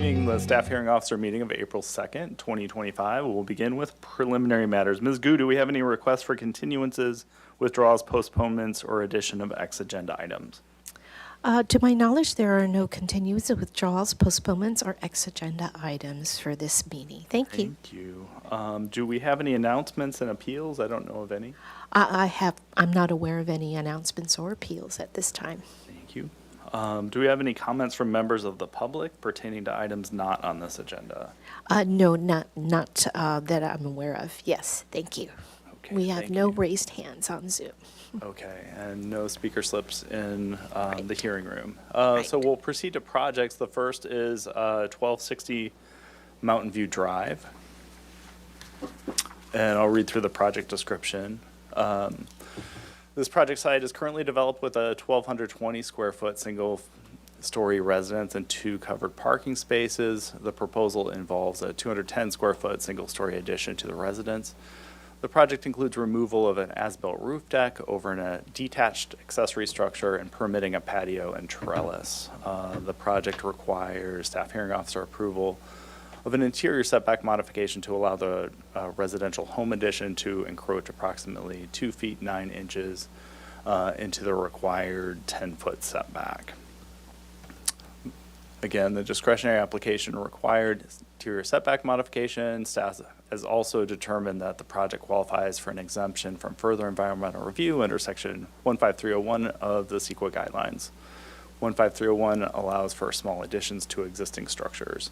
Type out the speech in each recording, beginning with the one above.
convening the Staff Hearing Officer meeting of April 2nd, 2025. We'll begin with preliminary matters. Ms. Gu, do we have any requests for continuances, withdrawals, postponements, or addition of ex-agenda items? To my knowledge, there are no continuous withdrawals, postponements, or ex-agenda items for this meeting. Thank you. Thank you. Do we have any announcements and appeals? I don't know of any. I'm not aware of any announcements or appeals at this time. Thank you. Do we have any comments from members of the public pertaining to items not on this agenda? No, not that I'm aware of. Yes, thank you. Okay, We have thank no you. raised hands on Zoom. Okay, and no speaker slips in the hearing room. Right. So we'll proceed to projects. The first is 1260 Mountain View Drive. And I'll read through the project description. This project site is currently developed with a 1,220 square foot single-story residence and 2 covered parking spaces. The proposal involves a 210 square foot single-story addition to the residence. The project includes removal of an as-built roof deck over a detached accessory structure and permitting a patio and trellis. The project requires Staff Hearing Officer approval of an interior setback modification to allow the residential home addition to encroach approximately 2 feet 9 inches into the required 10-foot setback. Again, the discretionary application required interior setback modification. Staff has also determined that the project qualifies for an exemption from further environmental review under section 15301 of the CEQA guidelines. 15301 allows for small additions to existing structures.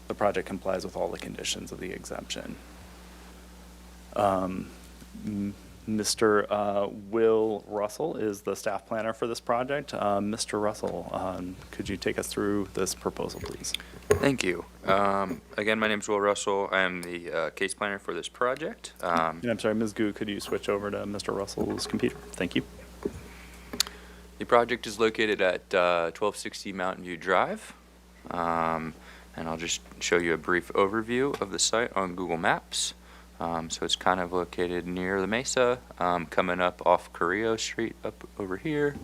The project complies with all the conditions of the exemption. Mr. Will Russell is the staff planner for this project. Mr. Russell, could you take us through this proposal, please? Thank you. Again, my name is Will Russell. I am the case planner for this project. And I'm sorry, Ms. Gu, could you switch over to Mr. Russell's computer? Thank you. The project is located at 1260 Mountain View Drive. And I'll just show you a brief overview of the site on Google Maps. So it's kind of located near the Mesa, coming up off Carrillo Street up over here.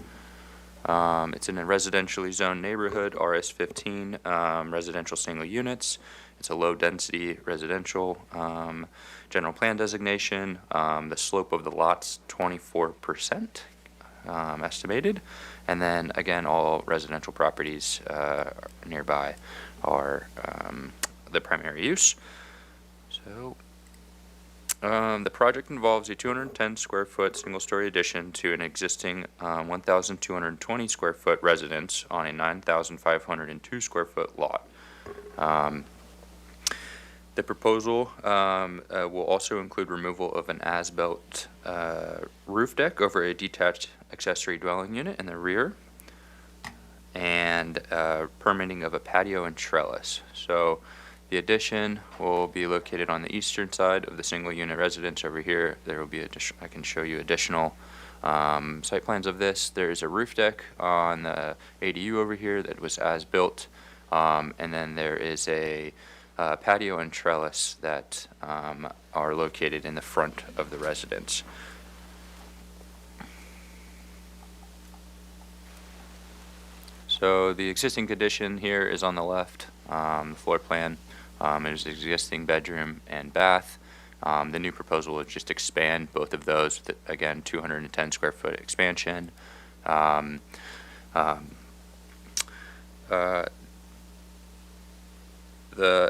It's in a residentially zoned neighborhood, RS15, residential single units. It's a low-density residential general plan designation. The slope of the lot's 24% estimated. And then, again, all residential properties nearby are the primary use. So the project involves a 210 square foot single story addition to an existing 1,220 square foot residence on a 9,502 square foot lot. The proposal will also include removal of an as-built roof deck over a detached accessory dwelling unit in the rear, and permitting of a patio and trellis. So the addition will be located on the eastern side of the single unit residence over here. There will be I can show you additional site plans of this. There's a roof deck on the ADU over here that was as built, and then there is a patio and trellis that are located in the front of the residence. So the existing condition here is on the left, the floor plan. There's the existing bedroom and bath. The new proposal would just expand both of those with, again, 210 square foot expansion. The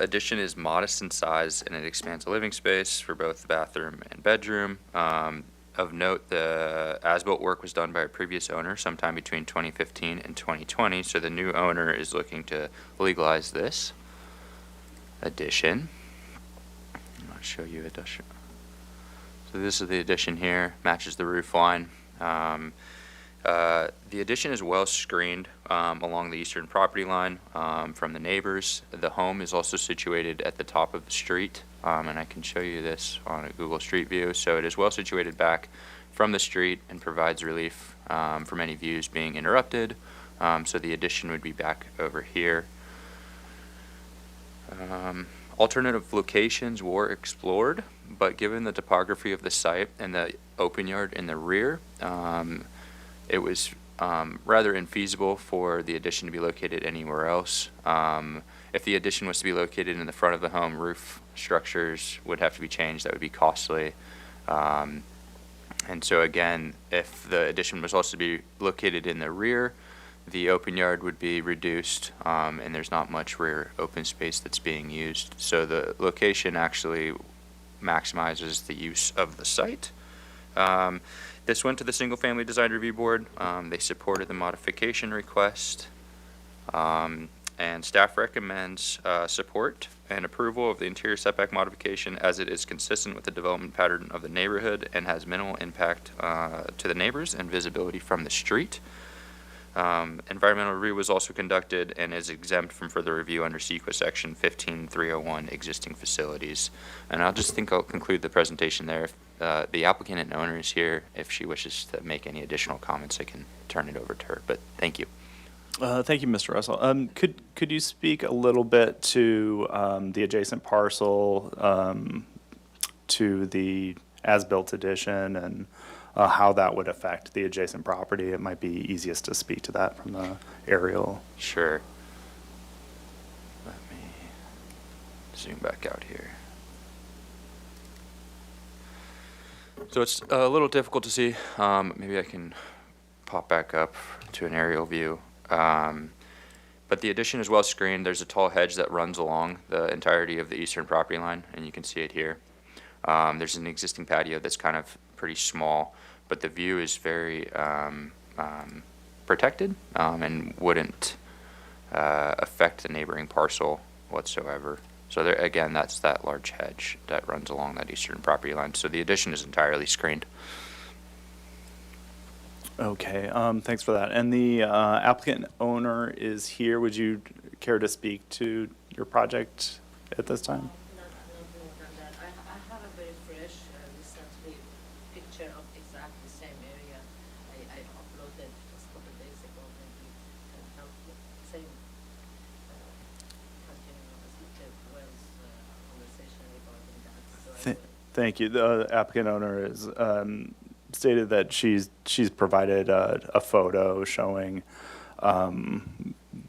addition is modest in size, and it expands the living space for both the bathroom and bedroom. Of note, the as-built work was done by a previous owner sometime between 2015 and 2020, so the new owner is looking to legalize this addition. I'll show you addition. So this is the addition here, matches the roof line. The addition is well screened along the eastern property line from the neighbors. The home is also situated at the top of the street, and I can show you this on a Google Street View. So it is well situated back from the street and provides relief from any views being interrupted. So the addition would be back over here. Alternative locations were explored, but given the topography of the site and the open yard in the rear, it was rather infeasible for the addition to be located anywhere else. It if the addition was to be located in the front of the home, roof structures would have to be changed. That would be costly. And so again, if the addition was also to be located in the rear, the open yard would be reduced, and there's not much rear open space that's being used. So the location actually maximizes the use of the site. This went to the Single Family Design Review Board. They supported the modification request. And staff recommends support and approval of the interior setback modification as it is consistent with the development pattern of the neighborhood and has minimal impact to the neighbors and visibility from the street. Environmental review was also conducted and is exempt from further review under CEQA section 15301 existing facilities. And I'll conclude the presentation there. If the applicant and owner is here, if she wishes to make any additional comments, I can turn it over to her, but thank you. Thank you, Mr. Russell. Could you speak a little bit to the adjacent parcel, to the as-built addition, and how that would affect the adjacent property? It might be easiest to speak to that from the aerial. Sure. Let me zoom back out here. So it's a little difficult to see. Maybe I can pop back up to an aerial view. But the addition is well screened. There's a tall hedge that runs along the entirety of the eastern property line, and you can see it here. There's an existing patio that's kind of pretty small, but the view is very protected and wouldn't affect the neighboring parcel whatsoever. So there, again, that's that large hedge that runs along that eastern property line. So the addition is entirely screened. Okay, thanks for that. And the applicant owner is here. Would you care to speak to your project at this time? Not more than that. I have a very fresh, recently picture of exactly the same area. I uploaded just a couple of days ago. Maybe can help you. Same continuing with the Wells conversation regarding that. So Thank you. The applicant owner is stated that she's provided a photo showing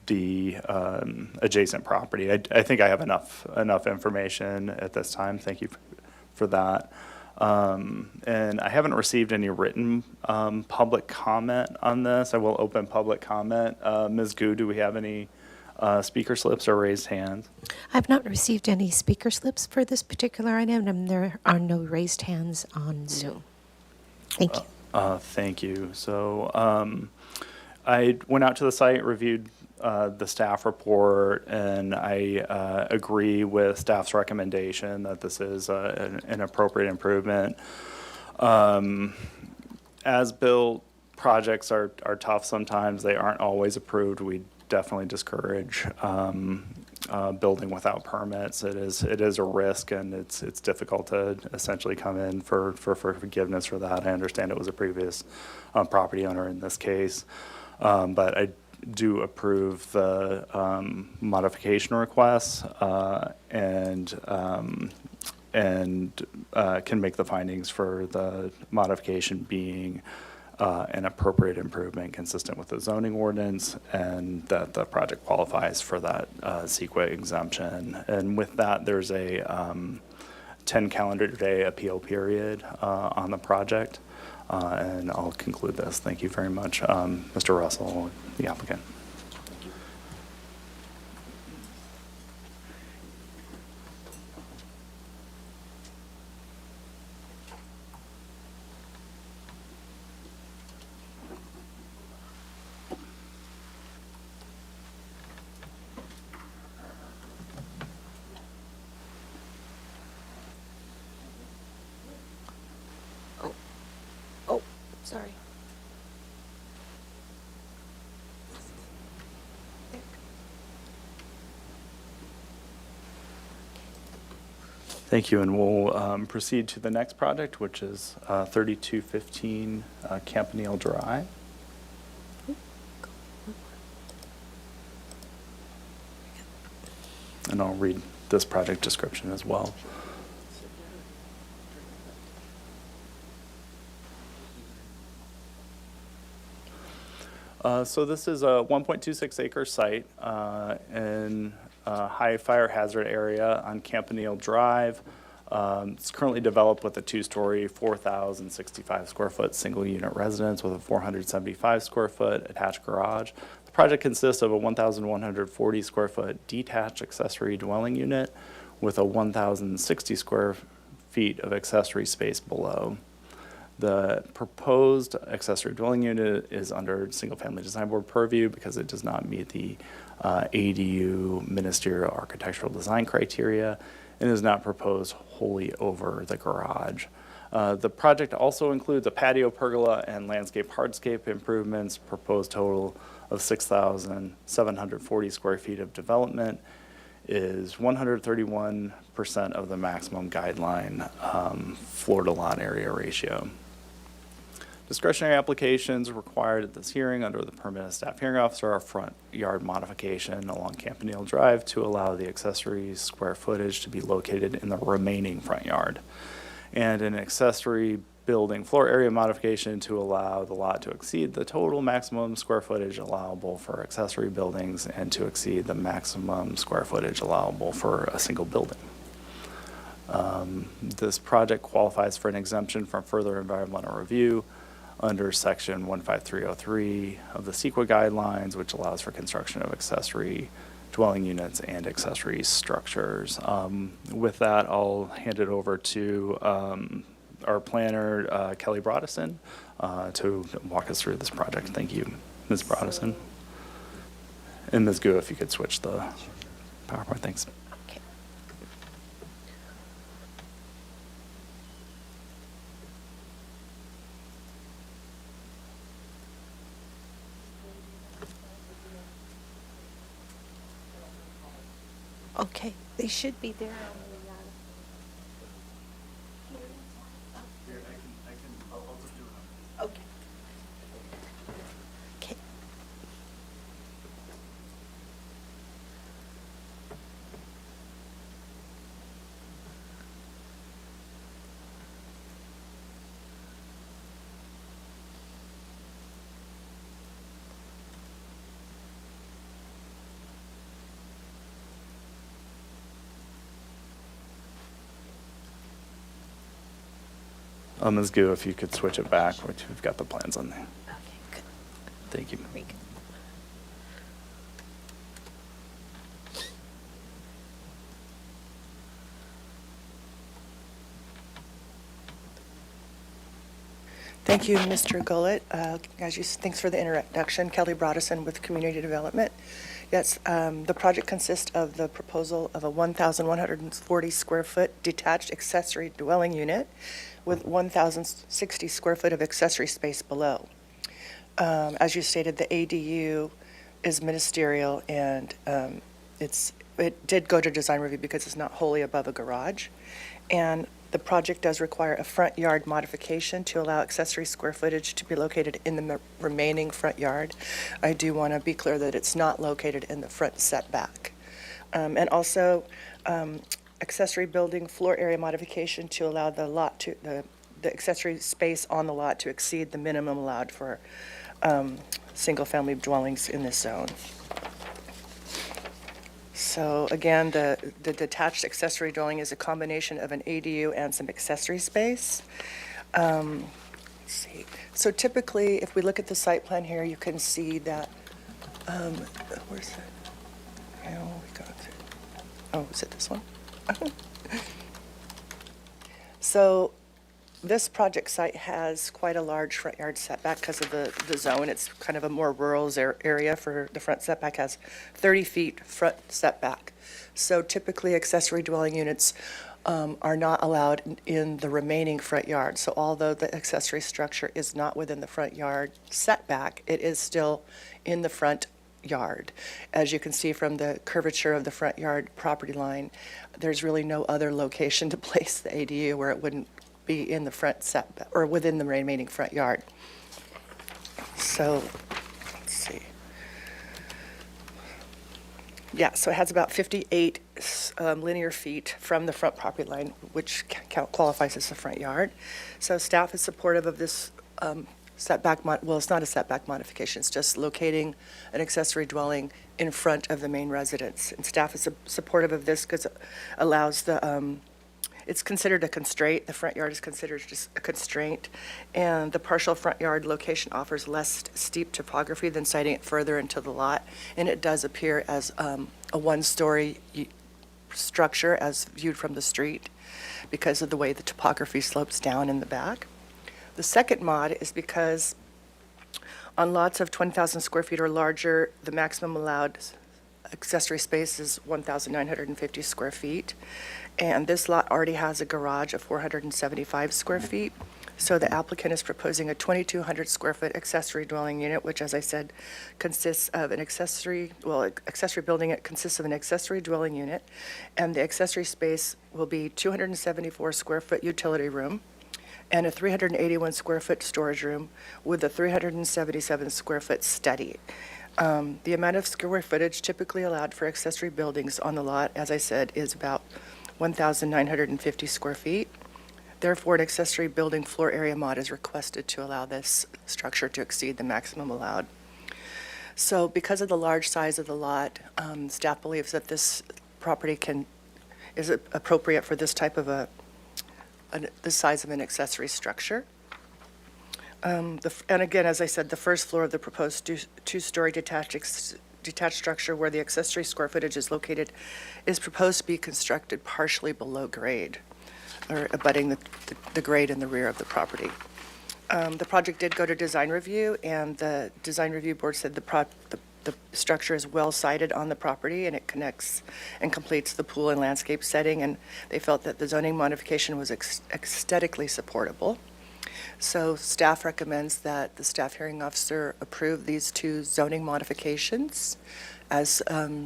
the adjacent property. I think I have enough information at this time. Thank you for that. And I haven't received any written public comment on this. I will open public comment. Ms. Gu, do we have any speaker slips or raised hands? I've not received any speaker slips for this particular item, and there are no raised hands on Zoom. Thank you. Thank you. So I went out to the site, reviewed the staff report, and I agree with staff's recommendation that this is an appropriate improvement. As-built projects are tough sometimes. They aren't always approved. We definitely discourage building without permits. It is a risk, and it's difficult to essentially come in for forgiveness for that. I understand it was a previous property owner in this case, but I do approve the modification requests and can make the findings for the modification being an appropriate improvement consistent with the zoning ordinance, and that the project qualifies for that CEQA exemption. And with that, there's a 10 calendar day appeal period on the project. And I'll conclude this. Thank you very much. Mr. Russell, the applicant. Oh, sorry. Thank you, and we'll proceed to the next project, which is 3215 Campanile Drive. And I'll read this project description as well. So this is a 1.26 acre site in high fire hazard area on Campanile Drive. It's currently developed with a two-story, 4,065 square foot single unit residence with a 475 square foot attached garage. The project consists of a 1,140 square foot detached accessory dwelling unit with a 1,060 square feet of accessory space below. The proposed accessory dwelling unit is under single-family design board purview because it does not meet the ADU ministerial architectural design criteria and is not proposed wholly over the garage. The project also includes a patio pergola and landscape hardscape improvements, proposed total of 6,740 square feet of development is 131% of the maximum guideline floor to lot area ratio. Discretionary applications required at this hearing under the permit of staff hearing officer are front yard modification along Campanile Drive to allow the accessory square footage to be located in the remaining front yard, and an accessory building floor area modification to allow the lot to exceed the total maximum square footage allowable for accessory buildings and to exceed the maximum square footage allowable for a single building. This project qualifies for an exemption from further environmental review under section 15303 of the CEQA guidelines, which allows for construction of accessory dwelling units and accessory structures. With that, I'll hand it over to our planner, Kelly Broadison, to walk us through this project. Thank you, Ms. Broadison. And Ms. Gu, if you could switch the PowerPoint, thanks. Okay. Okay, they should be there. Okay. Okay. Ms. Gu, if you could switch it back, we've got the plans on there. Okay, good. Thank you. Very good. Thank you, Mr. Gullett. Thanks for the introduction. Kelly Broadison with Community Development. Yes, the project consists of the proposal of a 1,140 square foot detached accessory dwelling unit with 1,060 square foot of accessory space below. As you stated, the ADU is ministerial, and it did go to design review because it's not wholly above a garage. And the project does require a front yard modification to allow accessory square footage to be located in the remaining front yard. I do want to be clear that it's not located in the front setback. And also, accessory building floor area modification to allow the lot to, the accessory space on the lot to exceed the minimum allowed for single-family dwellings in this zone. So again, the detached accessory dwelling is a combination of an ADU and some accessory space. Let's see. So typically, if we look at the site plan here, you can see that, where's that? Oh, we got it. Oh, is it this one? So this project site has quite a large front yard setback because of the zone. It's kind of a more rural area for the front setback, has 30 feet front setback. So typically accessory dwelling units are not allowed in the remaining front yard. So although the accessory structure is not within the front yard setback, it is still in the front yard. As you can see from the curvature of the front yard property line, there's really no other location to place the ADU where it wouldn't be in the front setback or within the remaining front yard. So, let's see. Yeah, so it has about 58 linear feet from the front property line, which qualifies as the front yard. So staff is supportive of this well, it's not a setback modification, it's just locating an accessory dwelling in front of the main residence. And staff is supportive of this because it allows it's considered a constraint. The front yard is considered just a constraint. And the partial front yard location offers less steep topography than siting it further into the lot. And it does appear as a one-story structure as viewed from the street because of the way the topography slopes down in the back. The second mod is because on lots of 20,000 square feet or larger, the maximum allowed accessory space is 1,950 square feet. And this lot already has a garage of 475 square feet. So the applicant is proposing a 2,200 square foot accessory dwelling unit, which, as I said, consists of an accessory building. It consists of an accessory dwelling unit. And the accessory space will be 274 square foot utility room and a 381 square foot storage room with a 377 square foot study. The amount of square footage typically allowed for accessory buildings on the lot, as I said, is about 1,950 square feet. Therefore, an accessory building floor area mod is requested to allow this structure to exceed the maximum allowed. So because of the large size of the lot, staff believes that this property is appropriate for this type of the size of an accessory structure. And again, as I said, the first floor of the proposed two-story detached structure where the accessory square footage is located is proposed to be constructed partially below grade, or abutting the grade in the rear of the property. The project did go to design review, and the design review board said the structure is well sited on the property, and it connects and completes the pool and landscape setting, and they felt that the zoning modification was aesthetically supportable. So staff recommends that the staff hearing officer approve these two zoning modifications as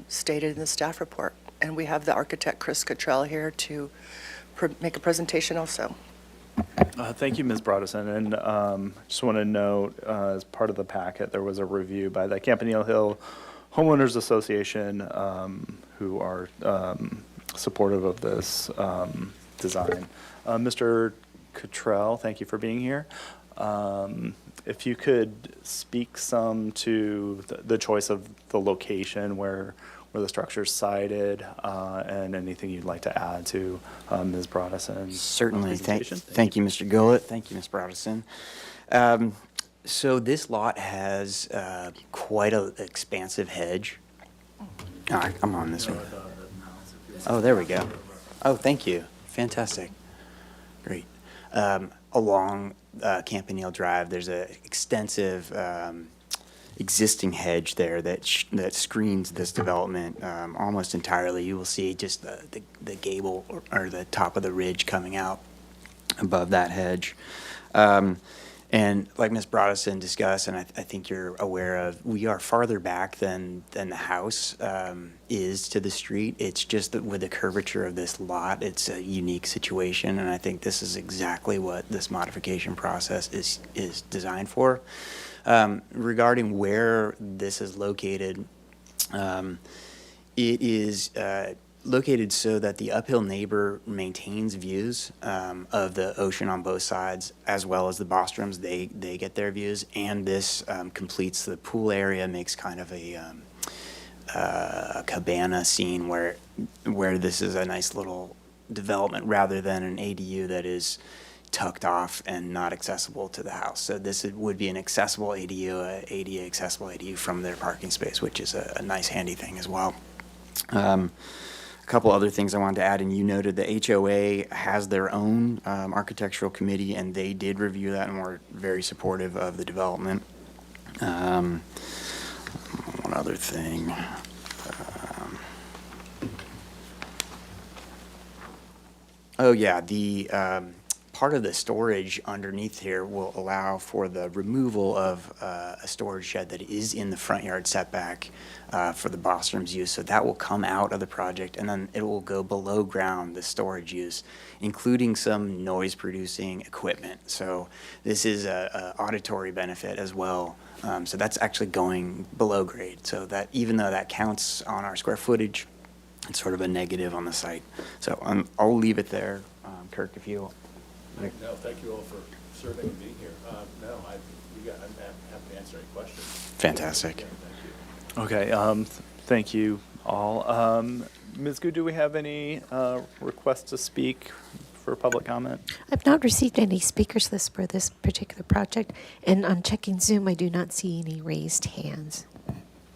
stated in the staff report. And we have the architect, Chris Cottrell, here to make a presentation also. Thank you, Ms. Broadison. And just want to note, as part of the packet, there was a review by the Campanile Hill Homeowners Association, who are supportive of this design. Mr. Cottrell, thank you for being here. If you could speak some to the choice of the location where the structure is sited, and anything you'd like to add to Ms. Broadison's Certainly. presentation. Thank you, Mr. Gullett. Thank you, Ms. Broadison. So this lot has quite an expansive hedge. All right, I'm on this one. Oh, there we go. Oh, thank you. Fantastic. Great. Along Campanile Drive, there's an extensive existing hedge there that screens this development almost entirely. You will see just the gable or the top of the ridge coming out above that hedge. And like Ms. Broadison discussed, and I think you're aware of, we are farther back than the house is to the street. It's just that with the curvature of this lot, it's a unique situation, and I think this is exactly what this modification process is designed for. Regarding where this is located, it is located so that the uphill neighbor maintains views of the ocean on both sides, as well as the Bostrums. They get their views, and this completes the pool area, makes kind of a cabana scene where this is a nice little development rather than an ADU that is tucked off and not accessible to the house. So this would be an accessible ADU, a ADA accessible ADU from their parking space, which is a nice handy thing as well. A couple other things I wanted to add, and you noted the HOA has their own architectural committee, and they did review that and were very supportive of the development. One other thing. Oh yeah, the part of the storage underneath here will allow for the removal of a storage shed that is in the front yard setback for the Bostrom's use. So that will come out of the project, and then it will go below ground, the storage use, including some noise-producing equipment. So this is a auditory benefit as well. So that's actually going below grade. So that even though that counts on our square footage, it's sort of a negative on the site. So I'll leave it there. Kirk, if you... No, thank you all for serving and being here. You answer any questions. Fantastic. Okay, thank you all. Ms. Gu, do we have any requests to speak for public comment? I've not received any speakers list for this particular project, and on checking Zoom, I do not see any raised hands.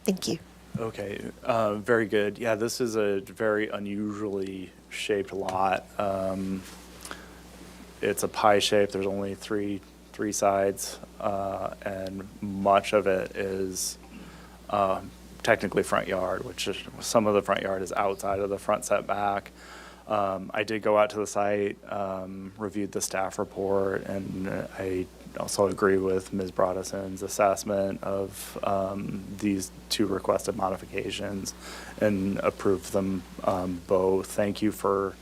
Thank you. Okay, very good. Yeah, this is a very unusually shaped lot. It's a pie shape. There's only three sides, and much of it is technically front yard, which is, some of the front yard is outside of the front setback. I did go out to the site, reviewed the staff report, and I also agree with Ms. Brodeson's assessment of these two requested modifications and approved them both. Thank you for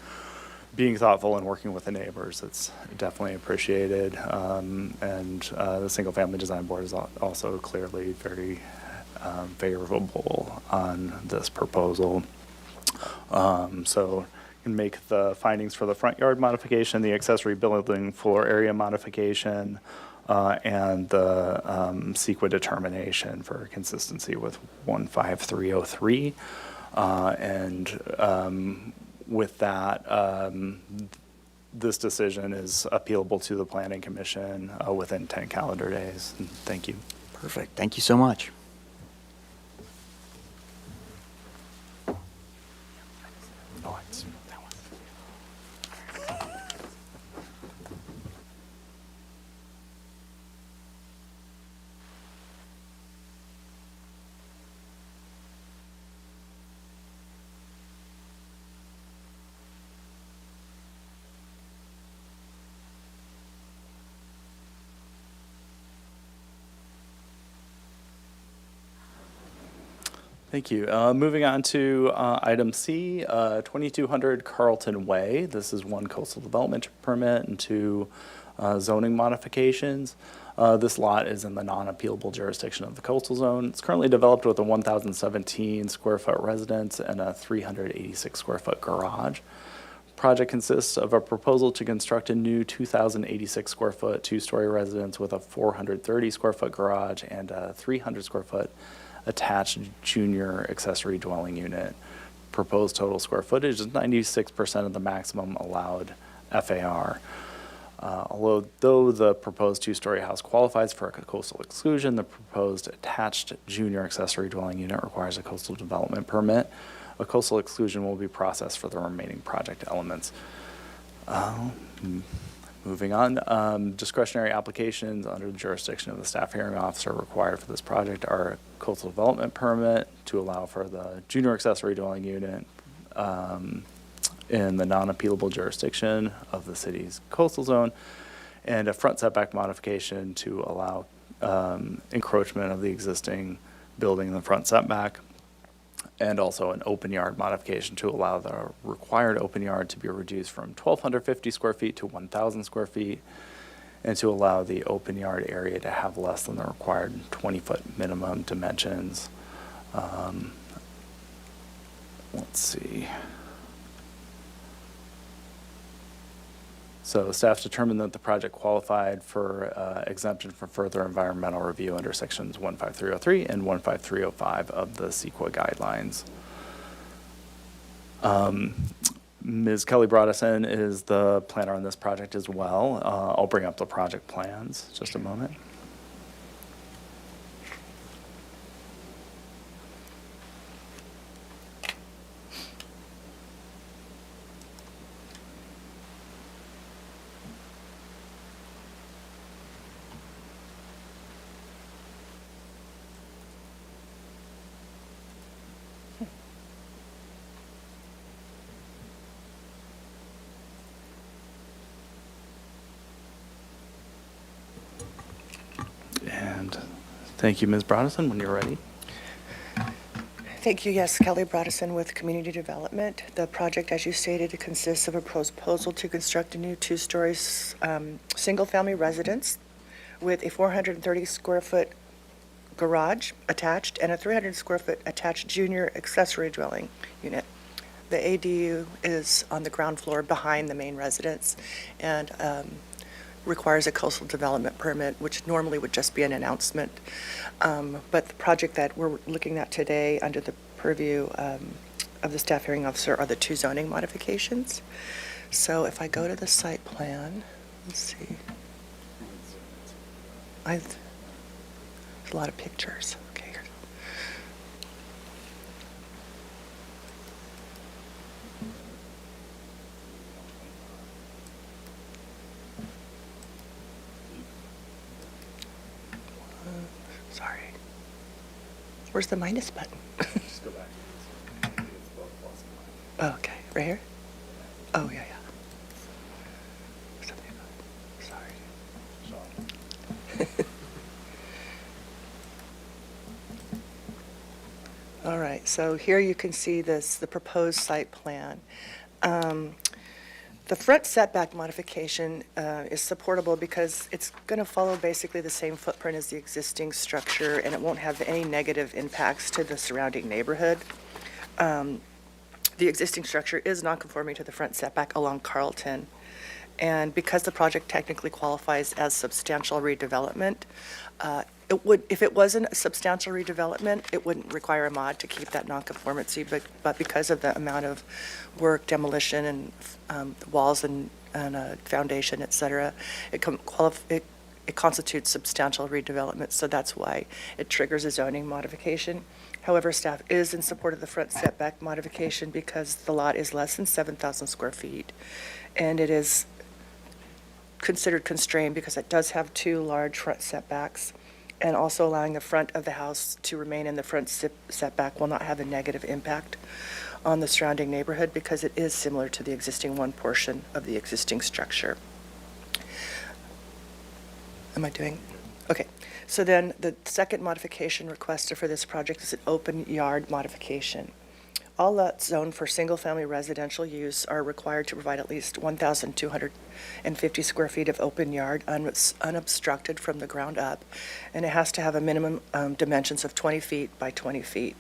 being thoughtful and working with the neighbors. It's definitely appreciated. And the Single Family Design Board is also clearly very favorable on this proposal. So can make the findings for the front yard modification, the accessory building floor area modification, and the CEQA determination for consistency with 15303. With that, this decision is appealable to the Planning Commission within 10 calendar days. And thank you. Perfect. Thank you so much. Oh, it's that one. Thank you. Moving on to item C, 2200 Carlton Way. This is one coastal development permit and two zoning modifications. This lot is in the non-appealable jurisdiction of the coastal zone. It's currently developed with a 1,017 square foot residence and a 386 square foot garage. Project consists of a proposal to construct a new 2,086 square foot two-story residence with a 430 square foot garage and a 300 square foot attached junior accessory dwelling unit. Proposed total square footage is 96% of the maximum allowed FAR. Although the proposed two-story house qualifies for a coastal exclusion, the proposed attached junior accessory dwelling unit requires a coastal development permit. A coastal exclusion will be processed for the remaining project elements. Moving on, discretionary applications under the jurisdiction of the staff hearing officer required for this project are a coastal development permit to allow for the junior accessory dwelling unit in the non-appealable jurisdiction of the city's coastal zone, and a front setback modification to allow encroachment of the existing building in the front setback, and also an open yard modification to allow the required open yard to be reduced from 1,250 square feet to 1,000 square feet, and to allow the open yard area to have less than the required 20-foot minimum dimensions. Let's see. So staff determined that the project qualified for exemption from further environmental review under sections 15303 and 15305 of the CEQA guidelines. Ms. Kelly Brodeson is the planner on this project as well. I'll bring up the project plans in just a moment. And thank you, Ms. Brodeson, when you're ready. Thank you. Yes, Kelly Brodeson with Community Development. The project, as you stated, consists of a proposal to construct a new two-story single-family residence with a 430 square foot garage attached and a 300 square foot attached junior accessory dwelling unit. The ADU is on the ground floor behind the main residence, and requires a coastal development permit, which normally would just be an announcement. But the project that we're looking at today under the purview of the staff hearing officer are the 2 zoning modifications. So if I go to the site plan, let's see. There's a lot of pictures. Okay. Sorry. Where's the minus button? Just go back. It's both plus and minus. Oh, okay, right here? Oh, yeah, yeah. Something about- Sorry. All right, so here you can see the proposed site plan. The front setback modification is supportable because it's going to follow basically the same footprint as the existing structure, and it won't have any negative impacts to the surrounding neighborhood. The existing structure is non-conforming to the front setback along Carlton, and because the project technically qualifies as substantial redevelopment, if it wasn't a substantial redevelopment, it wouldn't require a mod to keep that nonconformity, but because of the amount of work, demolition, and walls and foundation, et cetera, it constitutes substantial redevelopment, so that's why it triggers a zoning modification. However, staff is in support of the front setback modification because the lot is less than 7,000 square feet, and it is considered constrained because it does have 2 large front setbacks, and also allowing the front of the house to remain in the front setback will not have a negative impact on the surrounding neighborhood because it is similar to the existing one portion of the existing structure. Am I doing? Okay. So then the second modification requested for this project is an open yard modification. All lots zoned for single-family residential use are required to provide at least 1,250 square feet of open yard unobstructed from the ground up, and it has to have a minimum dimensions of 20 feet by 20 feet.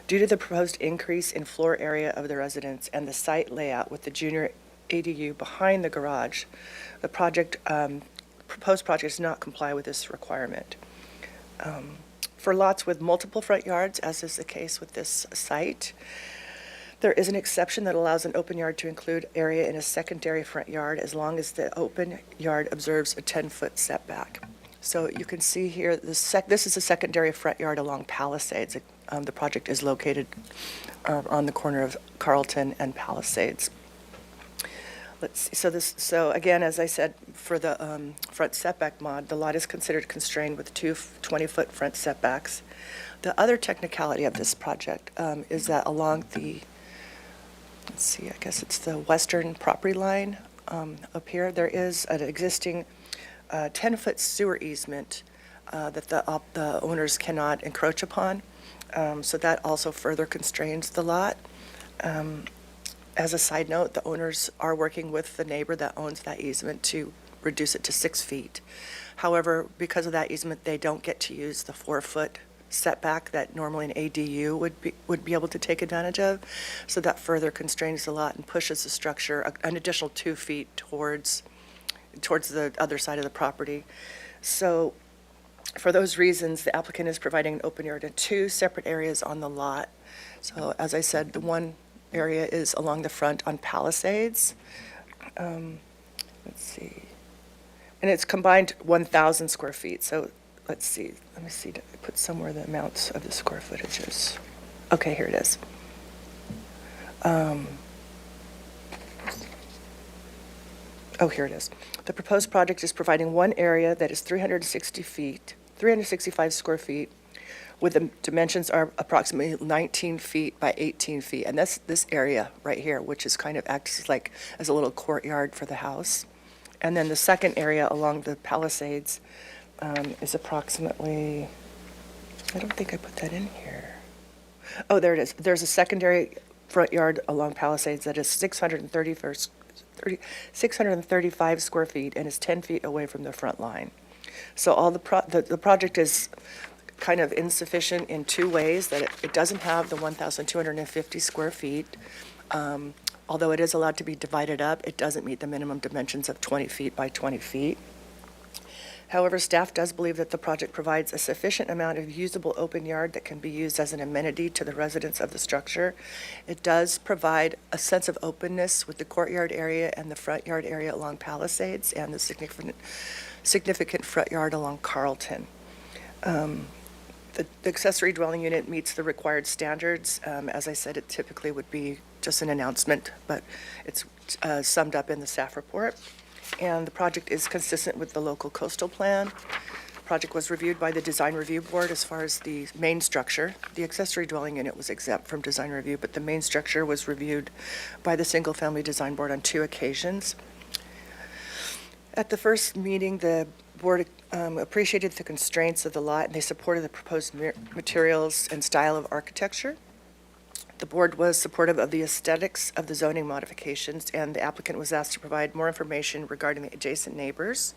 Due to the proposed increase in floor area of the residence and the site layout with the junior ADU behind the garage, the proposed project does not comply with this requirement. For lots with multiple front yards, as is the case with this site, there is an exception that allows an open yard to include area in a secondary front yard as long as the open yard observes a 10-foot setback. So you can see here, this is a secondary front yard along Palisades. The project is located on the corner of Carlton and Palisades. Let's see, so again, as I said, for the front setback mod, the lot is considered constrained with 2 20-foot front setbacks. The other technicality of this project is that along the, let's see, I guess it's the western property line up here, there is an existing 10-foot sewer easement that the owners cannot encroach upon. So that also further constrains the lot. As a side note, the owners are working with the neighbor that owns that easement to reduce it to 6 feet. However, because of that easement, they don't get to use the 4-foot setback that normally an ADU would be able to take advantage of. So that further constrains the lot and pushes the structure an additional 2 feet towards the other side of the property. So for those reasons, the applicant is providing an open yard in 2 separate areas on the lot. So as I said, the one area is along the front on Palisades. Let's see. And it's combined 1,000 square feet. So let's see. Let me see. Did I put somewhere the amounts of the square footages? Okay, here it is. Oh, here it is. The proposed project is providing one area that is 365 square feet, with the dimensions are approximately 19 feet by 18 feet. And that's this area right here, which is kind of acts like as a little courtyard for the house. And then the second area along the Palisades is approximately, I don't think I put that in here. Oh, there it is. There's a secondary front yard along Palisades that is 635 square feet and is 10 feet away from the front line. So all the project is kind of insufficient in 2 ways, that it doesn't have the 1,250 square feet Although it is allowed to be divided up, it doesn't meet the minimum dimensions of 20 feet by 20 feet. However, staff does believe that the project provides a sufficient amount of usable open yard that can be used as an amenity to the residents of the structure. It does provide a sense of openness with the courtyard area and the front yard area along Palisades and the significant front yard along Carlton. The accessory dwelling unit meets the required standards. As I said, it typically would be just an announcement, but it's summed up in the staff report. And the project is consistent with the local coastal plan. The project was reviewed by the Design Review Board as far as the main structure. The accessory dwelling unit was exempt from design review, but the main structure was reviewed by the Single Family Design Board on 2 occasions. At the first meeting, the board appreciated the constraints of the lot, and they supported the proposed materials and style of architecture. The board was supportive of the aesthetics of the zoning modifications, and the applicant was asked to provide more information regarding the adjacent neighbors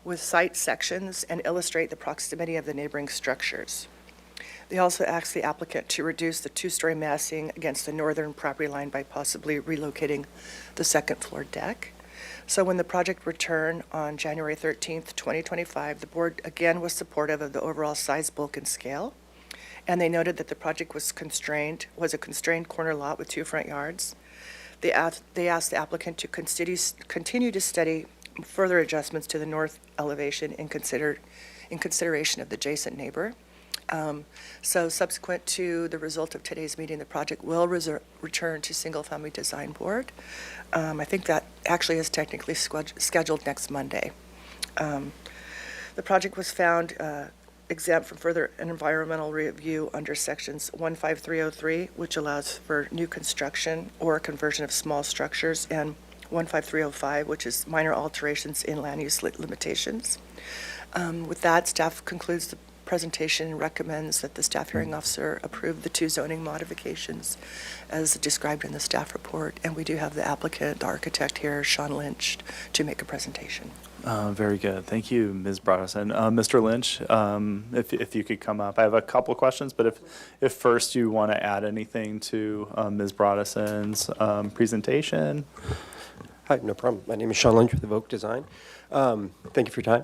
with site sections and illustrate the proximity of the neighboring structures. They also asked the applicant to reduce the 2-story massing against the northern property line by possibly relocating the second floor deck. So when the project returned on January 13th, 2025, the board again was supportive of the overall size, bulk, and scale. And they noted that the project was a constrained corner lot with 2 front yards. They asked the applicant to continue to study further adjustments to the north elevation in consideration of the adjacent neighbor. So subsequent to the result of today's meeting, the project will return to Single Family Design Board. I think that actually is technically scheduled next Monday. The project was found exempt from further environmental review under sections 15303, which allows for new construction or conversion of small structures, and 15305, which is minor alterations in land use limitations. With that, staff concludes the presentation and recommends that the staff hearing officer approve the 2 zoning modifications as described in the staff report. And we do have the applicant, the architect here, Sean Lynch, to make a presentation. Very good. Thank you, Ms. Broderson. Mr. Lynch, if you could come up. I have a couple questions, but if first you want to add anything to Ms. Broderson's presentation. Hi, no problem. My name is Sean Lynch with Evoke Design. Thank you for your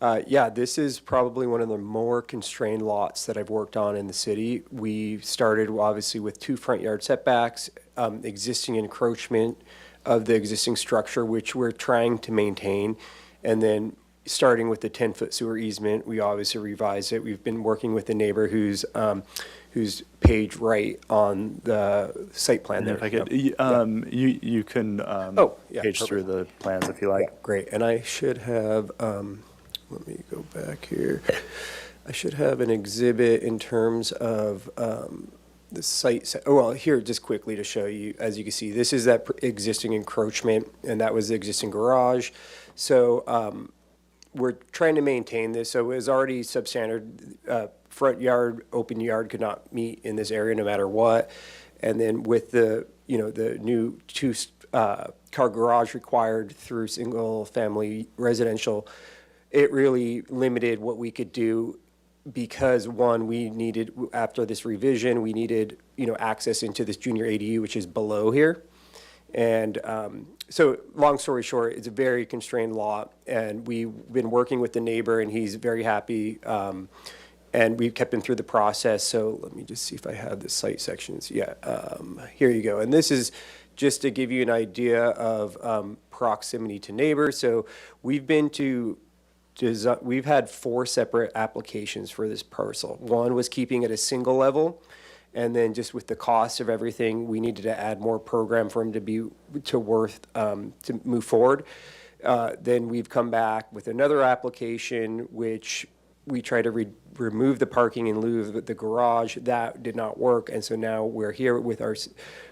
time. Yeah, this is probably one of the more constrained lots that I've worked on in the city. We started obviously with 2 front yard setbacks, existing encroachment of the existing structure, which we're trying to maintain. And then starting with the 10-foot sewer easement, we obviously revised it. We've been working with the neighbor who's page right on the site plan there. If I could, you can page perfect. through the plans if you like. Yeah, great. And I should have, let me go back here. I should have an exhibit in terms of the site. Oh, well, here, just quickly to show you, as you can see, this is that existing encroachment, and that was the existing garage. So we're trying to maintain this. So it was already substandard. Front yard, open yard could not meet in this area no matter what. And then with the, the new 2-car garage required through single family residential, it really limited what we could do because one, we needed, after this revision, we needed, access into this junior ADU, which is below here. And so long story short, it's a very constrained lot, and we've been working with the neighbor, and he's very happy. And we've kept him through the process. So let me just see if I have the site sections. Yeah, here you go. And this is just to give you an idea of proximity to neighbors. So we've had 4 separate applications for this parcel. One was keeping it a single level. And then just with the cost of everything, we needed to add more program for him to move forward. Then we've come back with another application, which we try to remove the parking in lieu of the garage. That did not work. And so now we're here with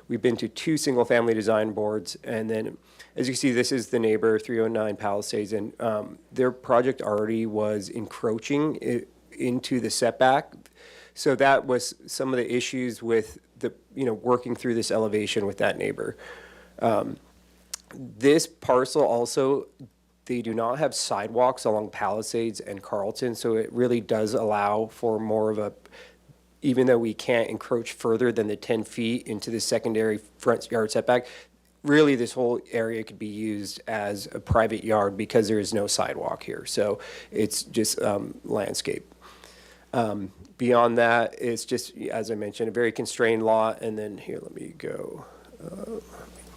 we've been to 2 single family design boards. And then as you see, this is the neighbor, 309 Palisades. And their project already was encroaching into the setback. So that was some of the issues with the, working through this elevation with that neighbor. This parcel also, they do not have sidewalks along Palisades and Carlton, so it really does allow for more of a, even though we can't encroach further than the 10 feet into the secondary front yard setback, really this whole area could be used as a private yard because there is no sidewalk here. So it's just landscape. Beyond that, it's just, as I mentioned, a very constrained lot. And then here, let me go. Let me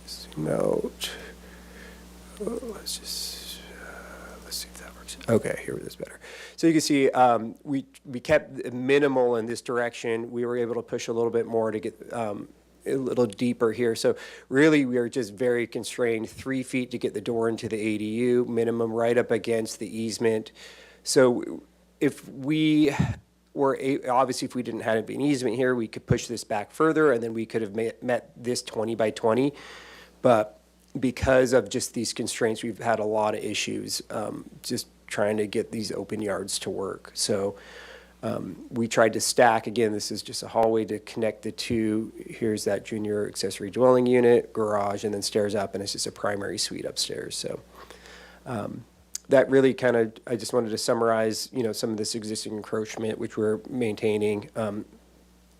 zoom out. Let's see if that works. Okay, here it is better. So you can see we kept minimal in this direction. We were able to push a little bit more to get a little deeper here. So really, we are just very constrained, 3 feet to get the door into the ADU, minimum right up against the easement. So if we were, obviously, if we didn't have an easement here, we could push this back further, and then we could have met this 20 by 20. But because of just these constraints, we've had a lot of issues just trying to get these open yards to work. So we tried to stack, again, this is just a hallway to connect the two. Here's that junior accessory dwelling unit, garage, and then stairs up, and it's just a primary suite upstairs. So that really kind of, I just wanted to summarize, some of this existing encroachment, which we're maintaining.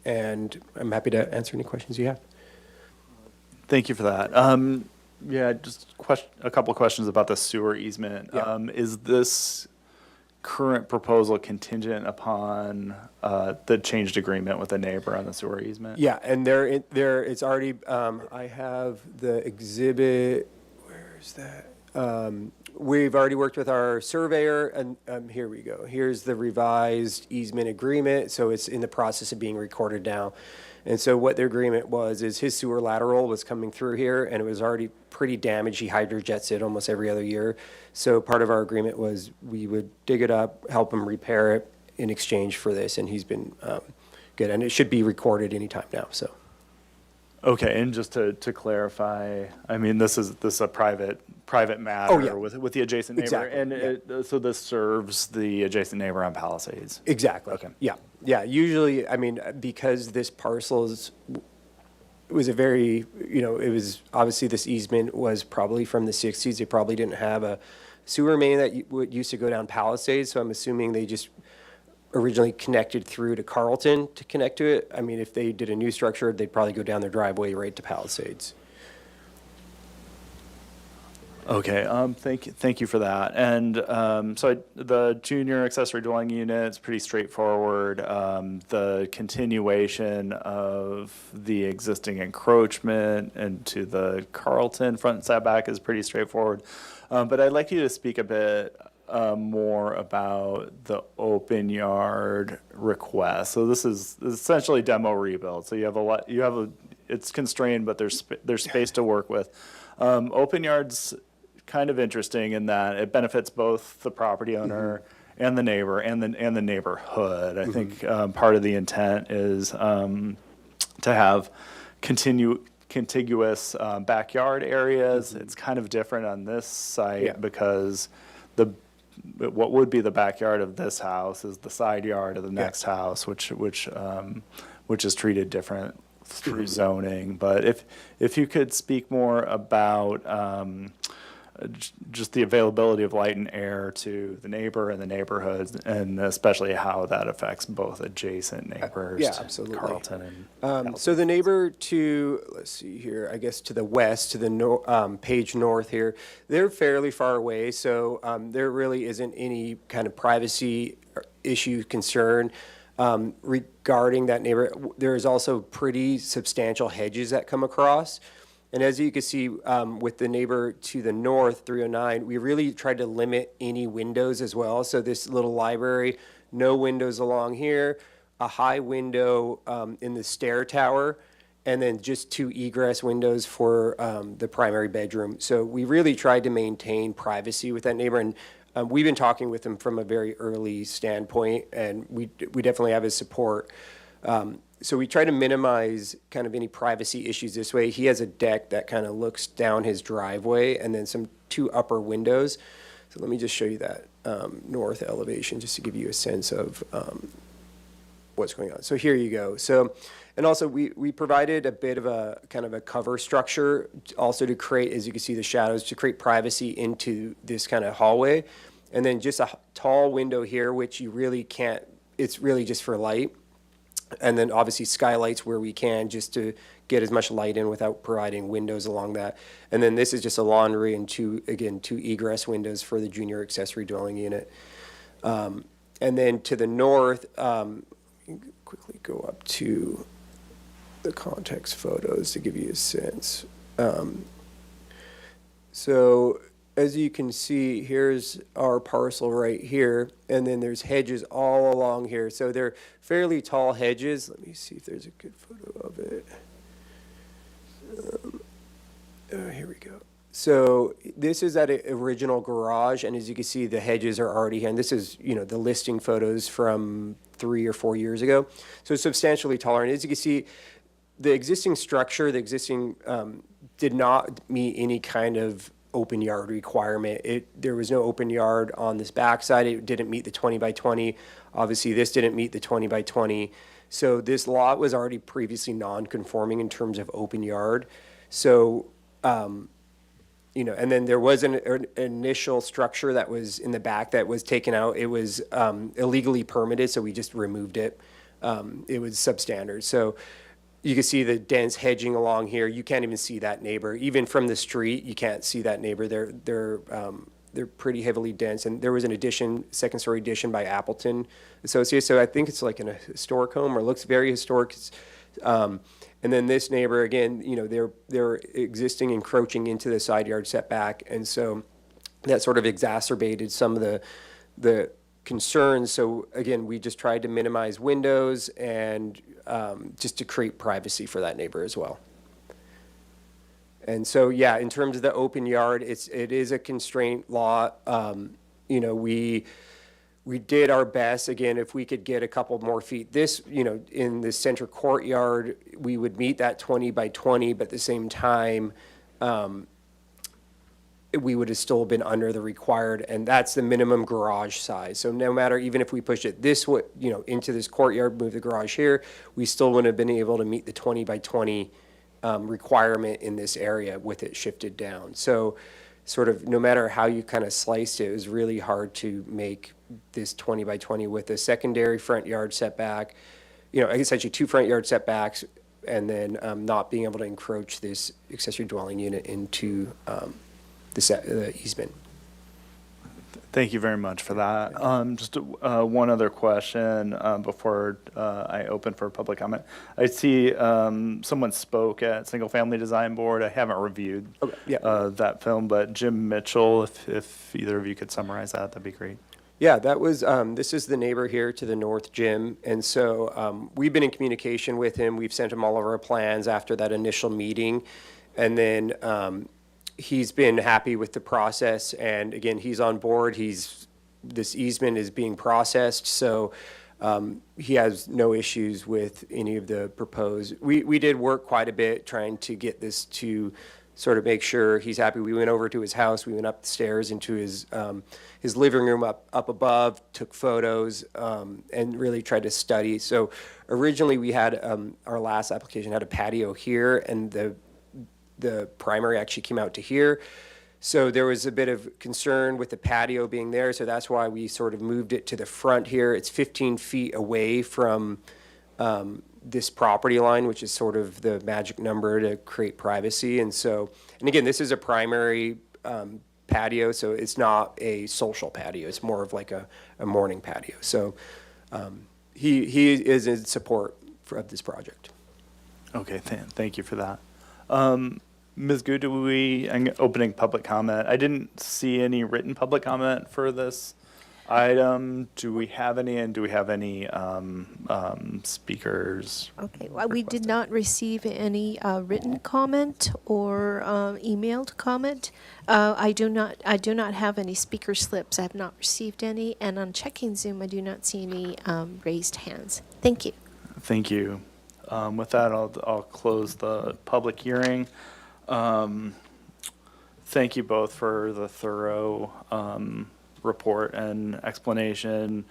And I'm happy to answer any questions you have. Thank you for that. Yeah, just a couple of questions about the sewer easement. Yeah. Is this current proposal contingent upon the changed agreement with the neighbor on the sewer easement? Yeah, and it's already, I have the exhibit, where is that? We've already worked with our surveyor, and here we go. Here's the revised easement agreement, so it's in the process of being recorded now. And so what the agreement was is his sewer lateral was coming through here, and it was already pretty damaged. He hydrojets it almost every other year. So part of our agreement was we would dig it up, help him repair it in exchange for this, and he's been good. And it should be recorded anytime now, so. Okay, and just to clarify, I mean, this is a private matter Oh, yeah. with the adjacent neighbor, Exactly, and so this serves the adjacent neighbor on Palisades. Exactly. Okay. Yeah. Usually, I mean, because this parcel was a very, it was, obviously this easement was probably from the 60s. They probably didn't have a sewer main that used to go down Palisades, so I'm assuming they just originally connected through to Carlton to connect to it. I mean, if they did a new structure, they'd probably go down their driveway right to Palisades. Okay, thank you for that. And so the junior accessory dwelling unit is pretty straightforward. The continuation of the existing encroachment into the Carlton front setback is pretty straightforward. But I'd like you to speak a bit more about the open yard request. So this is essentially demo rebuild. So it's constrained, but there's space to work with. Open yards kind of interesting in that it benefits both the property owner and the neighbor and the neighborhood. I think part of the intent is to have contiguous backyard areas. It's kind of different on this site because what would be the backyard of this house is the side yard of the next house, which is treated different through zoning. But if you could speak more about just the availability of light and air to the neighbor and the neighborhoods, and especially how that affects both adjacent neighbors. Yeah, absolutely. Carlton and So the neighbor to, let's see here, I guess to the west, to the page north here, they're fairly far away, so there really isn't any kind of privacy issue concern regarding that neighbor. There is also pretty substantial hedges that come across. And as you can see, with the neighbor to the north, 309, we really tried to limit any windows as well. So this little library, no windows along here, a high window in the stair tower, and then just 2 egress windows for the primary bedroom. So we really tried to maintain privacy with that neighbor. And we've been talking with him from a very early standpoint, and we definitely have his support. So we try to minimize kind of any privacy issues this way. He has a deck that kind of looks down his driveway and then 2 upper windows. So let me just show you that north elevation just to give you a sense of what's going on. So here you go. So, and also we provided a bit of a kind of a cover structure also to create, as you can see, the shadows, to create privacy into this kind of hallway. And then just a tall window here, which you really can't, it's really just for light. And then obviously skylights where we can, just to get as much light in without providing windows along that. And then this is just a laundry and two egress windows for the junior accessory dwelling unit. And then to the north, quickly go up to the context photos to give you a sense. So as you can see, here's our parcel right here, and then there's hedges all along here. So they're fairly tall hedges. Let me see if there's a good photo of it. Here we go. So this is that original garage, and as you can see, the hedges are already here. And this is, the listing photos from 3 or 4 years ago. So it's substantially taller. And as you can see, the existing structure, did not meet any kind of open yard requirement. There was no open yard on this backside. It didn't meet the 20 by 20. Obviously, this didn't meet the 20 by 20. So this lot was already previously non-conforming in terms of open yard. So, and then there was an initial structure that was in the back that was taken out. It was illegally permitted, so we just removed it. It was substandard. So you can see the dense hedging along here. You can't even see that neighbor. Even from the street, you can't see that neighbor. They're pretty heavily dense. And there was an second story addition by Appleton Associates. So I think it's like in a historic home, or looks very historic. And then this neighbor, again, they're existing, encroaching into the side yard setback. And so that sort of exacerbated some of the concerns. So again, we just tried to minimize windows and just to create privacy for that neighbor as well. And so, yeah, in terms of the open yard, it is a constraint lot. We did our best. Again, if we could get a couple more feet, this, in the center courtyard, we would meet that 20 by 20, but at the same time, we would have still been under the required, and that's the minimum garage size. So no matter, even if we push it this way, into this courtyard, move the garage here, we still wouldn't have been able to meet the 20 by 20 requirement in this area with it shifted down. So sort of no matter how you kind of sliced it, it was really hard to make this 20 by 20 with a secondary front yard setback, essentially 2 front yard setbacks, and then not being able to encroach this accessory dwelling unit into the easement. Thank you very much for that. Just one other question before I open for public comment. I see someone spoke at Single Family Design Board. I haven't reviewed that film, but Jim Mitchell, if either of you could summarize that, that'd be great. Yeah, that was, this is the neighbor here to the north, Jim. And so we've been in communication with him. We've sent him all of our plans after that initial meeting. And then he's been happy with the process, and again, he's on board. This easement is being processed, so he has no issues with any of the proposed. We did work quite a bit trying to get this to sort of make sure he's happy. We went over to his house, we went up the stairs into his living room up above, took photos, and really tried to study. So originally we had, our last application had a patio here, and the primary actually came out to here. So there was a bit of concern with the patio being there, so that's why we sort of moved it to the front here. It's 15 feet away from this property line, which is sort of the magic number to create privacy. And so, and again, this is a primary patio, so it's not a social patio. It's more of like a morning patio. So he is in support of this project. Okay, thank you for that. Ms. Gu, opening public comment. I didn't see any written public comment for this item. Do we have any, and do we have any speakers? Okay, well, we did not receive any written comment or emailed comment. I do not have any speaker slips. I have not received any, and on checking Zoom, I do not see any raised hands. Thank you. Thank you. With that, I'll close the public hearing. Thank you both for the thorough report and explanation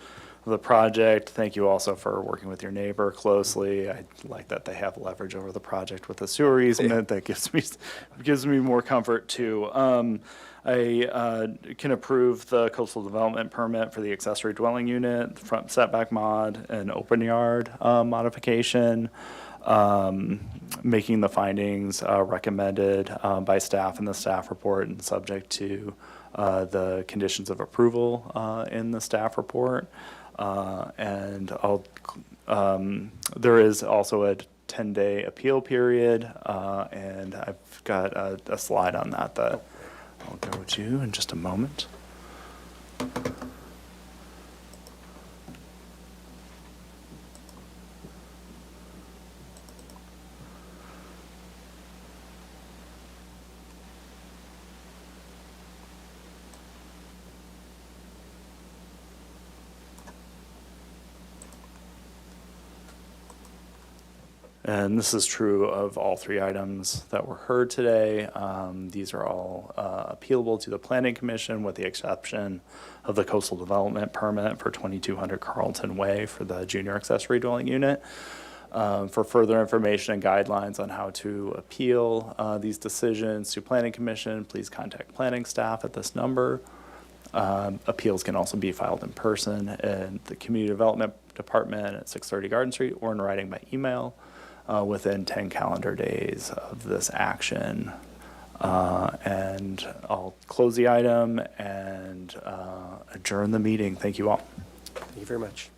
of the project. Thank you also for working with your neighbor closely. I like that they have leverage over the project with the sewer easement. That gives me more comfort too. I can approve the coastal development permit for the accessory dwelling unit, front setback mod, and open yard modification, making the findings recommended by staff in the staff report and subject to the conditions of approval in the staff report. And there is also a 10-day appeal period, and I've got a slide on that I'll go to in just a moment. And this is true of all three items that were heard today. These are all appealable to the Planning Commission with the exception of the coastal development permit for 2200 Carlton Way for the junior accessory dwelling unit. For further information and guidelines on how to appeal these decisions to Planning Commission, please contact planning staff at this number. Appeals can also be filed in person in the Community Development Department at 630 Garden Street or in writing by email within 10 calendar days of this action. And I'll close the item and adjourn the meeting. Thank you all. Thank you very much.